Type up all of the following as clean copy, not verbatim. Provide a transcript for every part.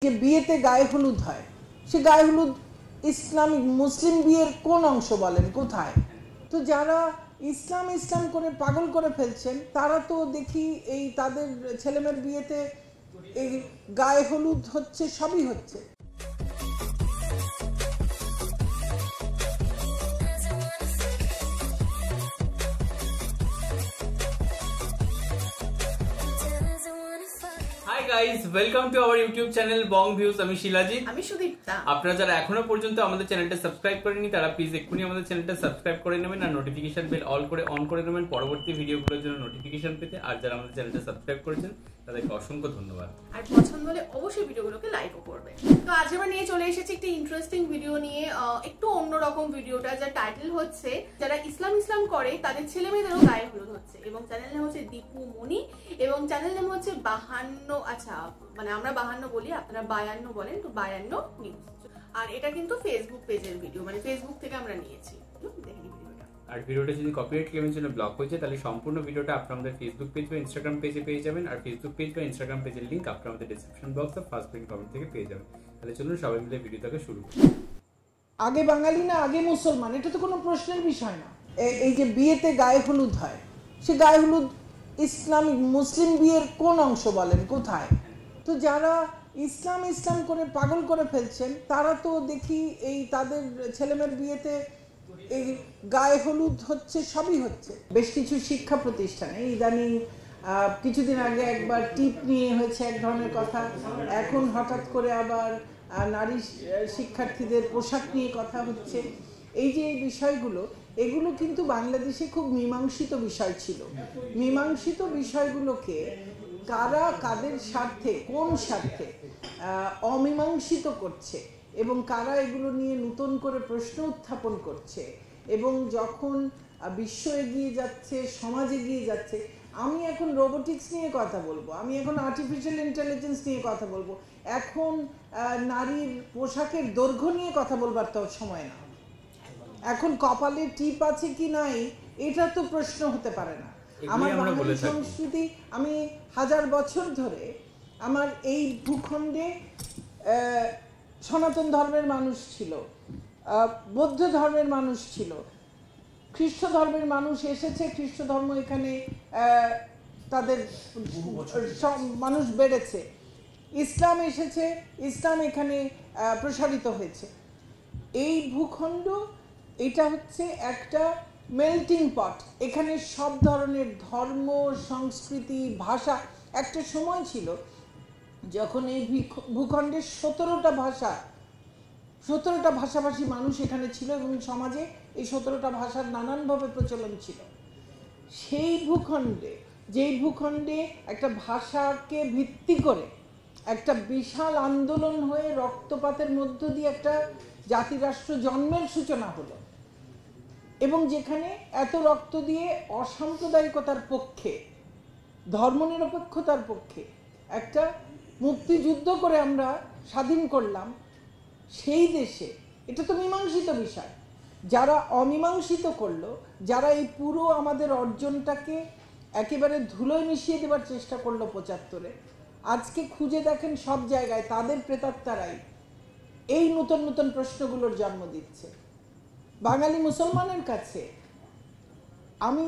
যে বিয়েতে গায়ে হলুদ হয়, সে গায়ে হলুদ ইসলামিক মুসলিম বিয়ের কোন অংশ বলেন, কোথায়? তো যারা ইসলাম ইসলাম করে পাগল করে ফেলছেন তারা তো দেখি এই তাদের ছেলেমেয়ের বিয়েতে এই গায়ে হলুদ হচ্ছে, সবই হচ্ছে। Hi guys, welcome to our YouTube channel Bong views. আমি শিলাজিৎ, আমি সুদীপ্তা। আপনারা যারা এখনো পর্যন্ত আমাদের চ্যানেলটা সাবস্ক্রাইব করেননি তারা প্লিজ এক্ষুনি আমাদের চ্যানেলটা সাবস্ক্রাইব করে নেবেন আর নোটিফিকেশন বেল অল করে অন করে নেবেন পরবর্তী ভিডিওগুলোর জন্য নোটিফিকেশন পেতে। আর যারা আমাদের চ্যানেলটা সাবস্ক্রাইব করেছেন তাদেরকে অসংখ্য ধন্যবাদ। আর পছন্দ হলে অবশ্যই ভিডিওগুলোকে লাইকও করবে। তো আজ আমরা নিয়ে চলে এসেছি একটি ইন্টারেস্টিং ভিডিও নিয়ে, একটু অন্যরকম ভিডিওটা, যার টাইটেল হচ্ছে যারা ইসলাম ইসলাম করে তাদের ছেলে মেয়েদেরও গায়ে হলুদ হচ্ছে, এবং চ্যানেল নাম হচ্ছে দীপু মনি, এবং চ্যানেল নাম হচ্ছে 52, আচ্ছা মানে আমরা 52 বলি, আপনারা 52 বলেন, তো 52 নিউজ। আর এটা কিন্তু ফেসবুক পেজের ভিডিও, মানে ফেসবুক থেকে আমরা নিয়েছি। দেখি ভিডিওটা। আর ভিডিওটা যদি কপিরাইট ক্লেমের জন্য ব্লক হয়ে যায় তাহলে সম্পূর্ণ ভিডিওটা আপনারা আমাদের ফেসবুক পেজ বা ইনস্টাগ্রাম পেজে পেয়ে যাবেন। আর ফেসবুক পেজ বা ইনস্টাগ্রাম পেজের লিংক আপনারা আমাদের ডেসক্রিপশন বক্স আর ফার্স্ট পিন কমেন্ট থেকে পেয়ে যাবেন। তাহলে চলুন সবাই মিলে ভিডিওটাকে শুরু করি। আগে বাঙালি না আগে মুসলমান, এটা তো কোনো প্রশ্নের বিষয় না। এই যে বিয়েতে গায়ে হলুদ হয়, সে গায়ে হলুদ ইসলামিক মুসলিম বিয়ের কোন অংশ বলেন, কোথায়? তো যারা ইসলাম ইসলাম করে পাগল করে ফেলছেন তারা তো দেখি এই তাদের ছেলেমেয়ের বিয়েতে এই গায়ে হলুদ হচ্ছে, সবই হচ্ছে। বেশ কিছু শিক্ষা প্রতিষ্ঠানে ইদানিং কিছুদিন আগে একবার টিপ নিয়ে হয়েছে এক ধরনের কথা, এখন হঠাৎ করে আবার নারী শিক্ষার্থীদের পোশাক নিয়ে কথা হচ্ছে। এই যে এই বিষয়গুলো, এগুলো কিন্তু বাংলাদেশে খুব মীমাংসিত বিষয় ছিল। মীমাংসিত বিষয়গুলোকে কারা কাদের স্বার্থে, কোন স্বার্থে অমীমাংসিত করছে এবং কারা এগুলো নিয়ে নতুন করে প্রশ্ন উত্থাপন করছে, এবং যখন বিশ্ব এগিয়ে যাচ্ছে, সমাজ এগিয়ে যাচ্ছে, আমি এখন রোবোটিক্স নিয়ে কথা বলবো, আমি এখন আর্টিফিশিয়াল ইন্টেলিজেন্স নিয়ে কথা বলবো, এখন নারীর পোশাকের দৈর্ঘ্য নিয়ে কথা বলবার তো সময় না, এখন কপালে টিপ আছে কি নাই এটা তো প্রশ্ন হতে পারে না। আমার বাঙালি সংস্কৃতি, আমি 1000 বছর ধরে আমার এই ভূখণ্ডে সনাতন ধর্মের মানুষ ছিল, বৌদ্ধ ধর্মের মানুষ ছিল, খ্রিস্ট ধর্মের মানুষ এসেছে, খ্রিস্ট ধর্ম এখানে তাদের মানুষ বেড়েছে, ইসলাম এসেছে, ইসলাম এখানে প্রসারিত হয়েছে। এই ভূখণ্ড এটা হচ্ছে একটা মেল্টিং পট, এখানে সব ধরনের ধর্ম, সংস্কৃতি, ভাষা। একটা সময় ছিল যখন এই ভূখণ্ডের 17টা ভাষাভাষী মানুষ এখানে ছিল এবং সমাজে এই 17টা ভাষার নানানভাবে প্রচলন ছিল। সেই ভূখণ্ডে, যেই ভূখণ্ডে একটা ভাষাকে ভিত্তি করে একটা বিশাল আন্দোলন হয়ে রক্তপাতের মধ্য দিয়ে একটা জাতিরাষ্ট্র জন্মের সূচনা হলো, এবং যেখানে এত রক্ত দিয়ে অসাম্প্রদায়িকতার পক্ষে, ধর্মনিরপেক্ষতার পক্ষে একটা মুক্তিযুদ্ধ করে আমরা স্বাধীন করলাম, সেই দেশে এটা তো মীমাংসিত বিষয়। যারা অমীমাংসিত করলো, যারা এই পুরো আমাদের অর্জনটাকে একেবারে ধুলোয় মিশিয়ে দেবার চেষ্টা করলো 75-এ, আজকে খুঁজে দেখেন সব জায়গায় তাদের প্রেতাত্মারাই এই নতুন নতুন প্রশ্নগুলোর জন্ম দিচ্ছে। বাঙালি মুসলমানের কাছে আমি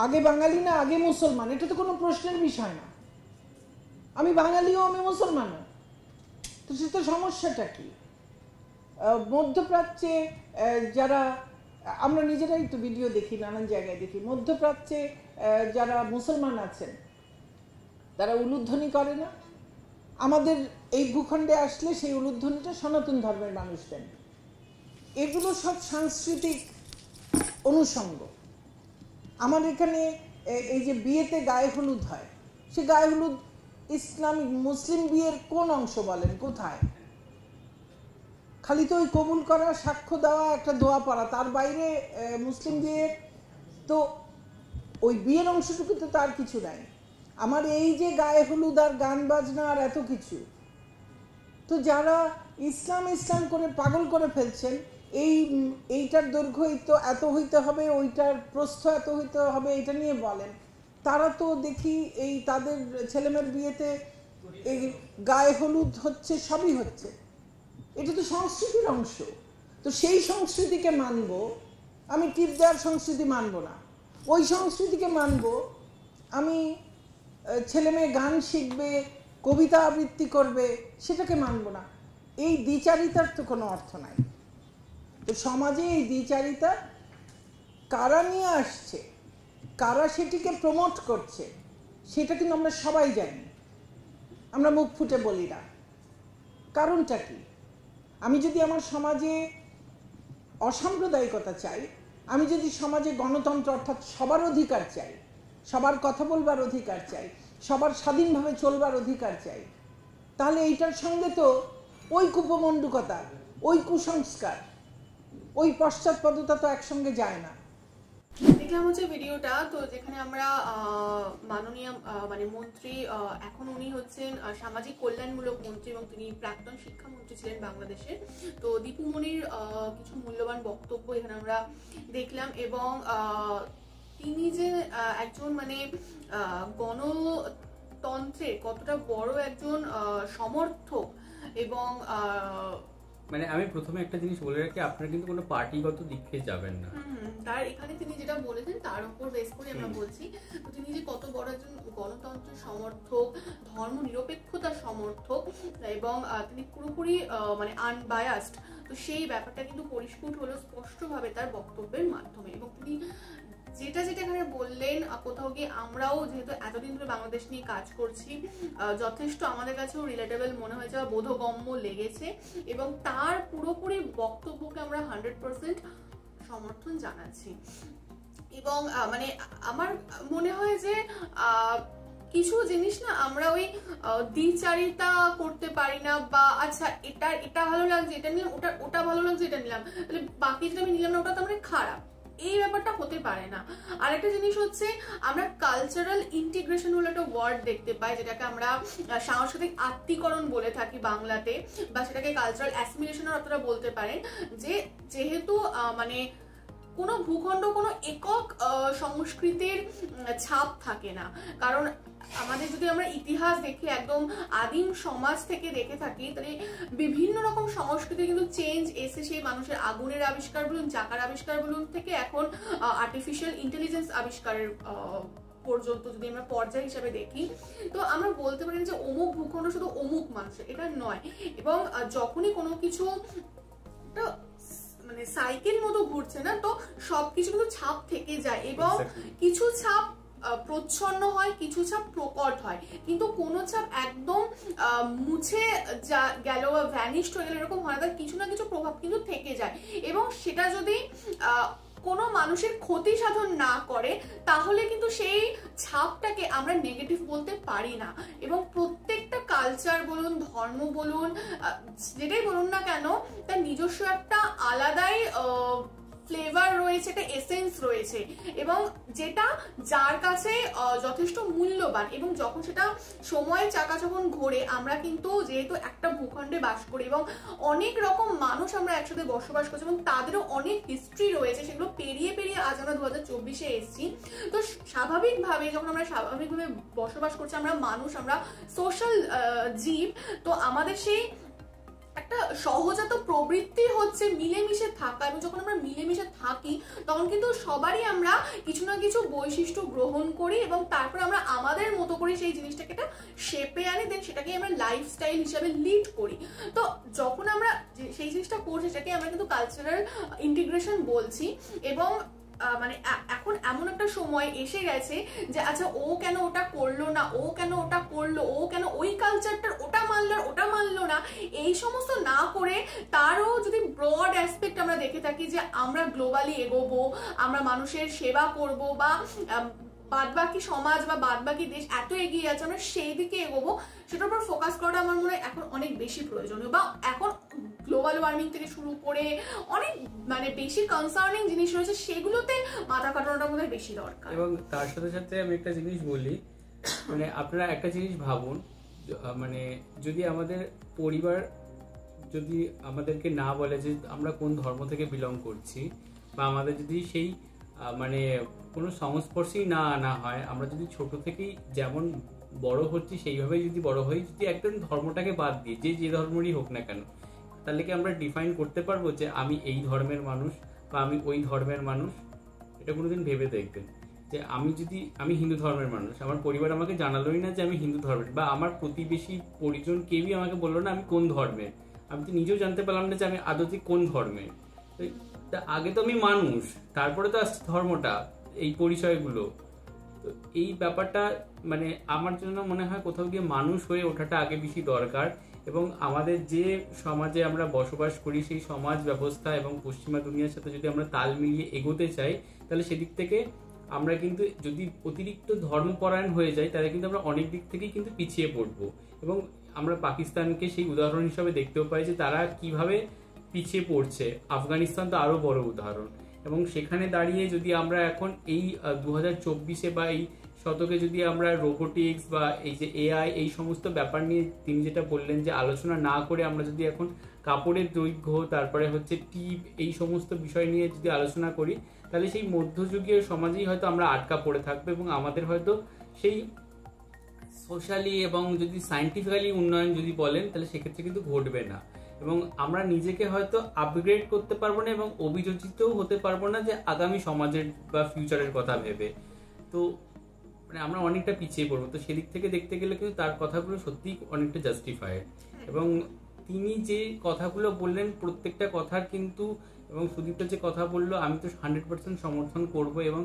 আগে বাঙালি না আগে মুসলমান, এটা তো কোনো প্রশ্নের বিষয় না। আমি বাঙালিও আমি মুসলমানও, তো সে তো সমস্যাটা কি? মধ্যপ্রাচ্যে যারা, আমরা নিজেরাই তো ভিডিও দেখি, নানান জায়গায় দেখি, মধ্যপ্রাচ্যে যারা মুসলমান আছেন তারা উলুধ্বনি করে না। আমাদের এই ভূখণ্ডে আসলে সেই উলুধ্বনিটা সনাতন ধর্মের মানুষ দেন। এগুলো সব সাংস্কৃতিক অনুষঙ্গ। আমার এখানে এই যে বিয়েতে গায়ে হলুদ হয়, সে গায়ে হলুদ ইসলামিক মুসলিম বিয়ের কোন অংশ বলেন, কোথায়? খালি তো ওই কবুল করা, সাক্ষ্য দেওয়া, একটা দোয়া পড়া, তার বাইরে মুসলিম বিয়ে তো ওই বিয়ের অংশটুকু তো তার কিছু নাই। আমার এই যে গায়ে হলুদ আর গান বাজনা আর এত কিছু, তো যারা ইসলাম ইসলাম করে পাগল করে ফেলছেন, এইটার দৈর্ঘ্য তো এত হইতে হবে, ওইটার প্রস্থ এত হইতে হবে, এটা নিয়ে বলেন, তারা তো দেখি এই তাদের ছেলেমেয়ের বিয়েতে এই গায়ে হলুদ হচ্ছে, সবই হচ্ছে, এটা তো সংস্কৃতির অংশ। তো সেই সংস্কৃতিকে মানব, আমি টিপ দেওয়ার সংস্কৃতি মানব না। ওই সংস্কৃতিকে মানব, আমি ছেলে মেয়ে গান শিখবে, কবিতা আবৃত্তি করবে, সেটাকে মানব না। এই দ্বিচারিতার তো কোনো অর্থ নাই। তো সমাজে এই দ্বিচারিতা কারা নিয়ে আসছে, কারা সেটিকে প্রমোট করছে, সেটা কিন্তু আমরা সবাই জানি, আমরা মুখ ফুটে বলি না। কারণটা কি? আমি যদি আমার সমাজে অসাম্প্রদায়িকতা চাই, আমি যদি সমাজে গণতন্ত্র অর্থাৎ সবার অধিকার চাই, সবার কথা বলবার অধিকার চাই, সবার স্বাধীনভাবে চলবার অধিকার চাই, তাহলে এইটার সঙ্গে তো ওই কুপমণ্ডুকতা, ওই কুসংস্কার, ওই পশ্চাৎপদতা তো একসঙ্গে যায় না। দেখলাম হচ্ছে ভিডিওটা, তো যেখানে আমরা মাননীয় মানে মন্ত্রী, এখন উনি হচ্ছেন সামাজিক কল্যাণমূলক মন্ত্রী এবং তিনি প্রাক্তন শিক্ষামন্ত্রী ছিলেন বাংলাদেশের। তো দীপু মনির কিছু মূল্যবান বক্তব্য এখানে আমরা দেখলাম, এবং তিনি যে একজন মানে গণতন্ত্রের কতটা বড় একজন সমর্থক, এবং মানে আমি প্রথমে একটা জিনিস বলে রাখি, আপনারা কিন্তু কোনো পার্টিগত দিকে যাবেন না। তার এখানে তিনি যেটা বলেছেন তার উপর বেস করে আমরা বলছি, তো তিনি যে কত বড় একজন গণতন্ত্রের সমর্থক, ধর্ম নিরপেক্ষতার সমর্থক, এবং তিনি পুরোপুরি মানে আনবায়াসড, তো সেই ব্যাপারটা কিন্তু পরিস্ফুট হলো স্পষ্টভাবে তার বক্তব্যের মাধ্যমে। এবং তিনি যেটা এখানে বললেন, কোথাও গিয়ে আমরাও যেহেতু এতদিন ধরে বাংলাদেশ নিয়ে কাজ করছি, যথেষ্ট আমাদের কাছেও রিলেটেবল মনে হয়েছে বা বোধগম্য লেগেছে, এবং তার পুরোপুরি বক্তব্যকে আমরা 100% সমর্থন জানাচ্ছি। এবং মানে আমার মনে হয় যে কিছু জিনিস না আমরা ওই দ্বিচারিতা করতে পারি না, বা আচ্ছা এটা ভালো লাগছে এটা নিলাম, ওটা ভালো লাগছে এটা নিলাম, তাহলে বাকি যেটা আমি নিলাম না ওটা তো আমরা খারাপ, এই ব্যাপারটা হতে পারে না। আরেকটা জিনিস হচ্ছে, আমরা কালচারাল ইন্টিগ্রেশন বলে একটা ওয়ার্ড দেখতে পাই, যেটাকে আমরা সাংস্কৃতিক আত্মীকরণ বলে থাকি বাংলাতে, বা সেটাকে কালচারাল অ্যাসিমিলেশনও আপনারা বলতে পারেন। যে যেহেতু মানে কোনো ভূখণ্ড কোনো একক সংস্কৃতির ছাপ থাকে না, কারণ আমাদের যদি আমরা ইতিহাস দেখি, একদম আদিম সমাজ থেকে দেখে থাকি, তাহলে বিভিন্ন রকম সংস্কৃতি কিন্তু চেঞ্জ এসে, সেই মানুষের আগুনের আবিষ্কার বলুন, চাকার আবিষ্কার বলুন থেকে এখন আর্টিফিশিয়াল ইন্টেলিজেন্স আবিষ্কারের পর্যন্ত যদি আমরা পর্যায় হিসাবে দেখি, তো আমরা বলতে পারি যে অমুক ভূখণ্ড শুধু অমুক মানুষের, এটা নয়। এবং যখনই কোনো কিছু মানে সাইকেল মতো ঘুরছে না, তো সবকিছু কিন্তু ছাপ থেকে যায়, এবং কিছু ছাপ প্রচ্ছন্ন হয়, কিছু ছাপ প্রকট হয়, কিন্তু কোনো ছাপ একদম মুছে গেল বা ভ্যানিশড হয়ে গেল এরকম হয় না, তার কিছু না কিছু প্রভাব কিন্তু থেকে যায়। এবং সেটা যদি কোনো মানুষের ক্ষতি সাধন না করে, তাহলে কিন্তু সেই ছাপটাকে আমরা নেগেটিভ বলতে পারি না। এবং প্রত্যেকটা কালচার বলুন, ধর্ম বলুন, যেটাই বলুন না কেন, তার নিজস্ব একটা আলাদাই ফ্লেভার রয়েছে, একটা এসেন্স রয়েছে, এবং যেটা যার কাছে যথেষ্ট মূল্যবান। এবং যখন সেটা সময়ের চাকা যখন ঘোরে, আমরা কিন্তু যেহেতু একটা ভূখণ্ডে বাস করি এবং অনেক রকম মানুষ আমরা একসাথে বসবাস করছি, এবং তাদেরও অনেক হিস্ট্রি রয়েছে, সেগুলো পেরিয়ে আজ আমরা 2024-এ এসেছি। তো স্বাভাবিকভাবে যখন আমরা স্বাভাবিকভাবে বসবাস করছি, আমরা মানুষ, আমরা সোশ্যাল জীব, তো আমাদের সেই একটা সহজাত প্রবৃত্তি হচ্ছে মিলেমিশে থাকা। এবং যখন আমরা মিলেমিশে থাকি, তখন কিন্তু সবারই আমরা কিছু না কিছু বৈশিষ্ট্য গ্রহণ করি, এবং তারপর আমরা আমাদের মতো করে সেই জিনিসটাকে একটা শেপে আনি, দেন সেটাকে আমরা লাইফস্টাইল হিসাবে লিড করি। তো যখন আমরা সেই জিনিসটা করছি, সেটাকে আমরা কিন্তু কালচারাল ইন্টিগ্রেশন বলছি। এবং মানে এখন এমন একটা সময় এসে গেছে যে আচ্ছা ও কেন ওটা করলো না, ও কেন ওটা করলো, ও কেন ওই কালচারটার ওটা মানলো না, এই সমস্ত না করে তারও যদি ব্রড অ্যাসপেক্ট আমরা দেখে থাকি যে আমরা গ্লোবালি এগোবো, আমরা মানুষের সেবা করব, বা বাদবাকি সমাজ বা বাদবাকি দেশ এত এগিয়ে আছে, আমরা সেই দিকে এগোবো, সেটার উপর ফোকাস করাটা আমার মনে হয় এখন অনেক বেশি প্রয়োজনীয়। বা এখন গ্লোবাল ওয়ার্মিং থেকে শুরু করে অনেক মানে বেশি কনসার্নিং জিনিস রয়েছে, সেগুলোতে মাথা কাটানোটা মনে হয় বেশি দরকার। এবং তার সাথে সাথে আমি একটা জিনিস বলি, মানে আপনারা একটা জিনিস ভাবুন, মানে যদি আমাদের পরিবার যদি আমাদেরকে না বলে যে আমরা কোন ধর্ম থেকে বিলং করছি, বা আমাদের যদি সেই মানে কোনো সংস্পর্শেই না আনা হয়, আমরা যদি ছোট থেকেই যেমন বড় হচ্ছি সেইভাবেই যদি বড় হই, যদি একদম ধর্মটাকে বাদ দিই, যে ধর্মেরই হোক না কেন, তাহলে কি আমরা ডিফাইন করতে পারবো যে আমি এই ধর্মের মানুষ বা আমি ওই ধর্মের মানুষ? এটা কোনোদিন ভেবে দেখবেন যে আমি হিন্দু ধর্মের মানুষ, আমার পরিবার আমাকে জানালোই না যে আমি হিন্দু ধর্মের, বা আমার প্রতিবেশী পরিজন কেউই আমাকে বললো না আমি কোন ধর্মের, আমি তো নিজেও জানতে পারলাম না যে আমি আদৌ কোন ধর্মের। তা আগে তো আমি মানুষ, তারপরে তো আসছে ধর্মটা, এই পরিচয়গুলো। তো এই ব্যাপারটা মানে আমার জন্য মনে হয় কোথাও গিয়ে মানুষ হয়ে ওঠাটা আগে বেশি দরকার। এবং আমাদের যে সমাজে আমরা বসবাস করি সেই সমাজ ব্যবস্থা এবং পশ্চিমা দুনিয়ার সাথে যদি আমরা তাল মিলিয়ে এগোতে চাই, তাহলে সেদিক থেকে আমরা কিন্তু যদি অতিরিক্ত ধর্মপরায়ণ হয়ে যাই, তাহলে কিন্তু আমরা অনেক দিক থেকেই কিন্তু পিছিয়ে পড়বো। এবং আমরা পাকিস্তানকে সেই উদাহরণ হিসাবে দেখতেও পাই যে তারা কিভাবে পিছিয়ে পড়ছে। আফগানিস্তান তো আরো বড় উদাহরণ। এবং সেখানে দাঁড়িয়ে যদি আমরা এখন এই 2024-এ বা এই শতকে যদি আমরা রোবোটিক্স বা এই যে এআই এই সমস্ত ব্যাপার নিয়ে তিনি যেটা বললেন যে আলোচনা না করে আমরা যদি এখন কাপড়ের দৈর্ঘ্য, তারপরে হচ্ছে টিপ, এই সমস্ত বিষয় নিয়ে যদি আলোচনা করি, তাহলে সেই মধ্যযুগীয় সমাজেই হয়তো আমরা আটকা পড়ে থাকবো এবং আমাদের হয়তো সেই সোশ্যালি এবং যদি সায়েন্টিফিক্যালি উন্নয়ন যদি বলেন, তাহলে সেক্ষেত্রে কিন্তু ঘটবে না। এবং আমরা নিজেকে হয়তো আপগ্রেড করতে পারবো না এবং অভিযোজিতও হতে পারবো না যে আগামী সমাজের বা ফিউচারের কথা ভেবে। তো মানে আমরা অনেকটা পিছিয়ে পড়বো। তো সেদিক থেকে দেখতে গেলে কিন্তু তার কথাগুলো সত্যি অনেকটা জাস্টিফাইড। এবং তিনি যে কথাগুলো বললেন প্রত্যেকটা কথার কিন্তু, এবং সুদীপ্ত যে কথা বললো আমি তো 100% সমর্থন করব। এবং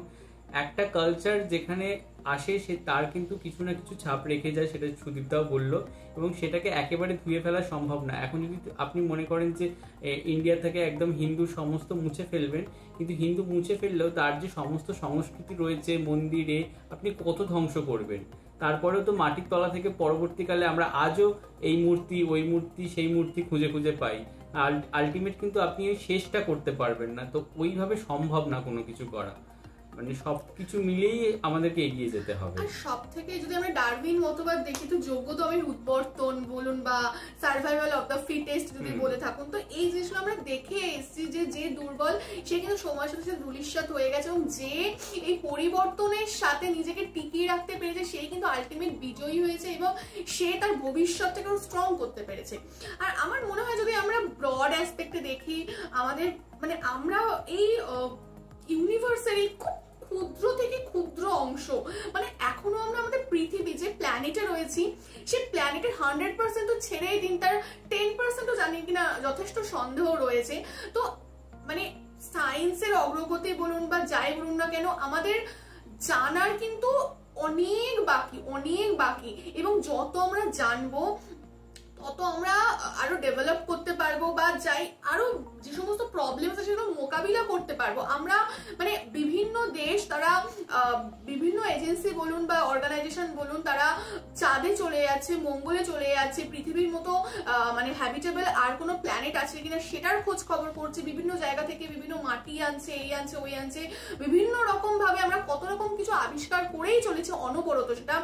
একটা কালচার যেখানে আসে সে তার কিন্তু কিছু না কিছু ছাপ রেখে যায়, সেটা সুদীপদাও বললো। এবং সেটাকে একেবারে ধুয়ে ফেলা সম্ভব না। এখন যদি আপনি মনে করেন যে ইন্ডিয়া থেকে একদম হিন্দু সমস্ত মুছে ফেলবেন, কিন্তু হিন্দু মুছে ফেললেও তার যে সমস্ত সংস্কৃতি রয়েছে মন্দিরে আপনি কত ধ্বংস করবেন। তারপরেও তো মাটির তলা থেকে পরবর্তীকালে আমরা আজও এই মূর্তি, ওই মূর্তি, সেই মূর্তি খুঁজে খুঁজে পাই। আলটিমেট কিন্তু আপনি ওই শেষটা করতে পারবেন না। তো ওইভাবে সম্ভব না কোনো কিছু করা। মানে সবকিছু মিলেই আমাদেরকে এগিয়ে যেতে হবে। আর সব থেকে যদি আমরা ডারউইন মতবাদ দেখি, তো যোগ্যতমের উৎবর্তন বলুন বা সার্ভাইভাল অফ দ্য ফিটেস্ট যদি বলে থাকুন, তো এই জিনিসগুলো আমরা দেখে এসেছি যে দুর্বল সে কিন্তু সময়ের সাথে সাথে ধূলিসাৎ হয়ে গেছে, এবং যে এই পরিবর্তনের সাথে নিজেকে টিকিয়ে রাখতে পেরেছে সেই কিন্তু আলটিমেট বিজয়ী হয়েছে এবং সে তার ভবিষ্যৎটাকে স্ট্রং করতে পেরেছে। আর আমার মনে হয় যদি আমরা ব্রড অ্যাসপেক্টে দেখি, আমাদের মানে আমরা এই ইউনিভার্সের এই খুব ক্ষুদ্র থেকে ক্ষুদ্র অংশ, মানে এখনো আমরা আমাদের পৃথিবী যে প্ল্যানেটে রয়েছি সেই প্ল্যানেটের 100% তো ছেড়েই দিন, তার 10%ও জানি কিনা যথেষ্ট সন্দেহ রয়েছে। তো মানে সায়েন্সের অগ্রগতি বলুন বা যাই বলুন না কেন, আমাদের জানার কিন্তু অনেক বাকি এবং যত আমরা জানবো তত আমরা আরো ডেভেলপ করতে পারবো বা যাই আরো যে সমস্ত প্রবলেম আছে সেগুলো মোকাবিলা করতে পারবো আমরা। মানে বিভিন্ন দেশ, তারা বিভিন্ন এজেন্সি বলুন বা অর্গানাইজেশন বলুন, তারা চাঁদে চলে যাচ্ছে, মঙ্গলে চলে যাচ্ছে, পৃথিবীর মতো মানে হ্যাবিটেবল আর কোনো প্ল্যানেট আছে কিনা সেটার খোঁজ খবর করছে, বিভিন্ন জায়গা থেকে বিভিন্ন মাটি আনছে, এই আনছে ওই আনছে, বিভিন্ন রকম ভাবে আমরা কত রকম কিছু আবিষ্কার করেই চলেছে অনবরত। সেটা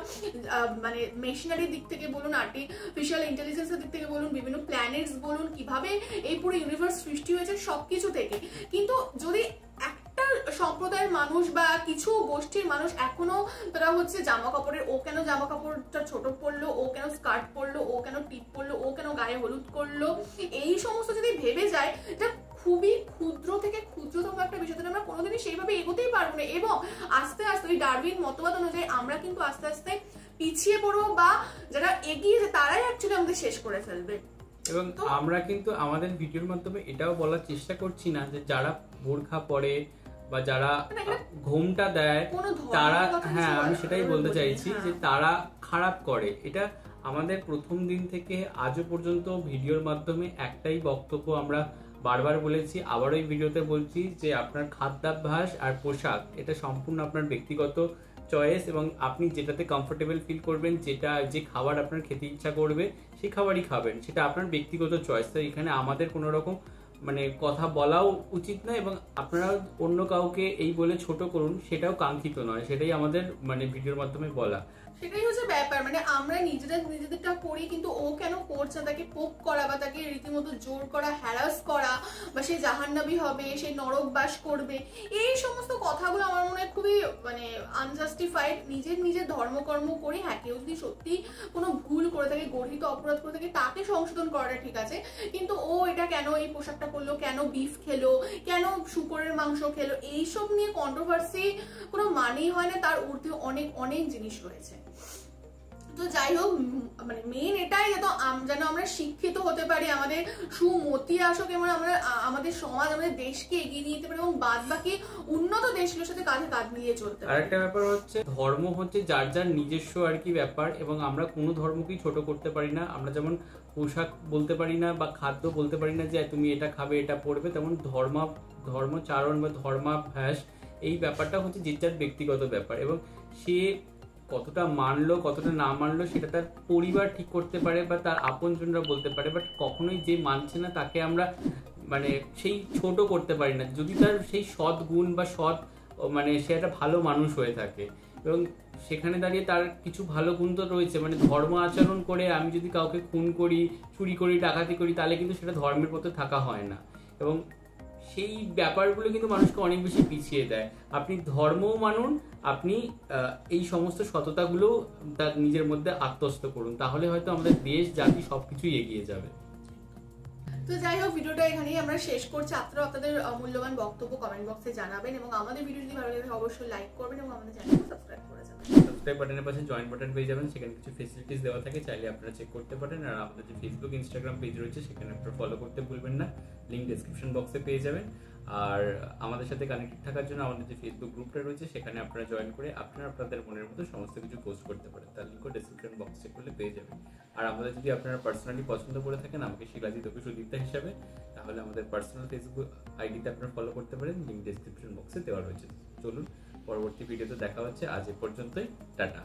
মানে মেশিনারির দিক থেকে বলুন, আর্টিফিশিয়াল ইন্টেলিজেন্স দিক থেকে বলুন, বিভিন্ন প্ল্যানেটস বলুন, কিভাবে এই পুরো ইউনিভার্স সৃষ্টি হয়েছে সবকিছু থেকে। কিন্তু যদি একটা সম্প্রদায়ের মানুষ বা কিছু গোষ্ঠীর মানুষ এখনো তারা হচ্ছে জামা কাপড়ের, ও কেন জামা কাপড়টা ছোট পরলো, ও কেন স্কার্ট পরলো, ও কেন টিপ পরলো, ও কেন গায়ে হলুদ করলো, এই সমস্ত যদি ভেবে যায়, এটা খুবই ক্ষুদ্র থেকে ক্ষুদ্রতম একটা বিষয়, আমরা কোনোদিনই সেইভাবে এগোতেই পারবো না। এবং আস্তে আস্তে ওই ডারউইন মতবাদ অনুযায়ী আমরা কিন্তু আস্তে আস্তে পিছিয়ে পড়বো বা যারা এগিয়ে তারাই অ্যাকচুয়ালি আমাদের শেষ করে ফেলবে। এবং আমরা কিন্তু আমাদের ভিডিওর মাধ্যমে এটাও বলার চেষ্টা করছি না যে যারা বোরখা পরে বা যারা ঘোমটা দেয় তারা, হ্যাঁ আমি সেটাই বলতে চাইছি যে তারা খারাপ করে। এটা আমাদের প্রথম দিন থেকে আজও পর্যন্ত ভিডিওর মাধ্যমে একটাই বক্তব্য আমরা বারবার বলেছি, আবারও এই ভিডিওতে বলছি যে আপনার খাদ্যাভ্যাস আর পোশাক এটা সম্পূর্ণ আপনার ব্যক্তিগত চয়েস, এবং আপনি যেটাতে কমফোর্টেবল ফিল করবেন, যে খাবার আপনার খেতে ইচ্ছা করবে সেই খাবারই খাবেন, সেটা আপনার ব্যক্তিগত চয়েস। তো এখানে আমাদের কোনো রকম মানে কথা বলাও উচিত নয়, এবং আপনারা অন্য কাউকে এই বলে ছোট করুন সেটাও কাঙ্ক্ষিত নয়, সেটাই আমাদের মানে ভিডিওর মাধ্যমে বলা। সেটাই হচ্ছে ব্যাপার, মানে আমরা নিজেদেরটা করি, কিন্তু ও কেন করছে? তাকে পোক করা বা তাকে রীতিমতো জোর করা, হ্যারাস করা, বা সে জাহান্নাবী হবে, সে নরক বাস করবে, এই সমস্ত কথাগুলো আমার মনে হয় খুবই মানে আনজাস্টিফাইড। নিজের ধর্মকর্ম করে, হ্যাঁ কেউ যদি সত্যি কোনো ভুল করে থাকে, গর্হিত অপরাধ করে থাকে, তাকে সংশোধন করাটা ঠিক আছে, কিন্তু ও এটা কেন এই পোশাকটা করলো, কেন বিফ খেলো, কেন শুকরের মাংস খেলো, এইসব নিয়ে কন্ট্রোভার্সি কোনো মানেই হয় না, তার ঊর্ধ্বে অনেক অনেক জিনিস রয়েছে। তো যাই হোক, মানে মেইন এটাই যেন আমরা শিক্ষিত হতে পারি, আমাদের সুমতি আসুক, এবং আমরা আমাদের সমাজ, আমাদের দেশকে এগিয়ে নিয়ে যেতে পারি, এবং বাদ বাকি উন্নত দেশগুলোর সাথে কাঁধে কাঁধ মিলিয়ে চলতে পারি। আরেকটা ব্যাপার হচ্ছে, ধর্ম হচ্ছে যার যার নিজস্ব আর কি ব্যাপার, এবং আমরা কোনো ধর্মকেই ছোট করতে পারি না। আমরা যেমন পোশাক বলতে পারি না বা খাদ্য বলতে পারি না যে তুমি এটা খাবে, এটা পড়বে, তেমন ধর্মচারণ বা ধর্মাভ্যাস এই ব্যাপারটা হচ্ছে যে যার ব্যক্তিগত ব্যাপার, এবং সে কতটা মানলো কতটা না মানলো সেটা তার পরিবার ঠিক করতে পারে বা তার আপনজনরা বলতে পারে, বাট কখনোই যে মানছে না তাকে আমরা মানে সেই ছোট করতে পারি না, যদি তার সেই সৎ গুণ বা সৎ মানে সে একটা ভালো মানুষ হয়ে থাকে, এবং সেখানে দাঁড়িয়ে তার কিছু ভালো গুণ তো রয়েছে। মানে ধর্ম আচরণ করে আমি যদি কাউকে খুন করি, চুরি করি, ডাকাতি করি, তাহলে কিন্তু সেটা ধর্মের পথে থাকা হয় না, এবং সেই ব্যাপারগুলো কিন্তু মানুষকে অনেক বেশি পিছিয়ে দেয়। আপনি ধর্মও মানুন, আপনি এই সমস্ত সততাগুলো তার নিজের মধ্যে আত্মস্থ করুন, তাহলে হয়তো আমাদের দেশ জাতি সবকিছুই এগিয়ে যাবে। তো যাই হোক, ভিডিওটা এখানেই আমরা শেষ করছি। আপনারা আপনাদের মূল্যবান বক্তব্য কমেন্ট বক্সে জানাবেন, এবং আমাদের ভিডিও যদি ভালো লাগে অবশ্যই লাইক করবেন এবং আমাদের চ্যানেলকে সাবস্ক্রাইব করে যাবেন। সাবস্ক্রাইব বাটনের পাশে জয়েন বাটন পেয়ে যাবেন, সেখানে কিছু ফেসিলিটিস দেওয়া থাকে, চাইলে আপনারা চেক করতে পারেন। আর আমাদের যে ফেসবুক ইনস্টাগ্রাম পেজ রয়েছে সেখানে আপনারা ফলো করতে ভুলবেন না, লিঙ্ক ডেসক্রিপশন বক্সে পেয়ে যাবেন। আর আমাদের সাথে কানেক্টেড থাকার জন্য আমাদের যে ফেসবুক গ্রুপটা রয়েছে সেখানে আপনারা জয়েন করে আপনারা আপনাদের মনের মতো সমস্ত কিছু পোস্ট করতে পারেন, তার লিঙ্কও ডেসক্রিপশন বক্সে চেক করলে পেয়ে যাবেন। আর আমাদের যদি আপনারা পার্সোনালি পছন্দ করে থাকেন আমাকে শিলাজিৎ অফিস সুদীপ্তা হিসাবে, তাহলে আমাদের পার্সোনাল ফেসবুক আইডিতে আপনারা ফলো করতে পারেন, লিঙ্ক ডেসক্রিপশন বক্সে দেওয়া রয়েছে। চলুন পরবর্তী ভিডিওতে দেখা হচ্ছে, আজ এ পর্যন্তই, টাটা।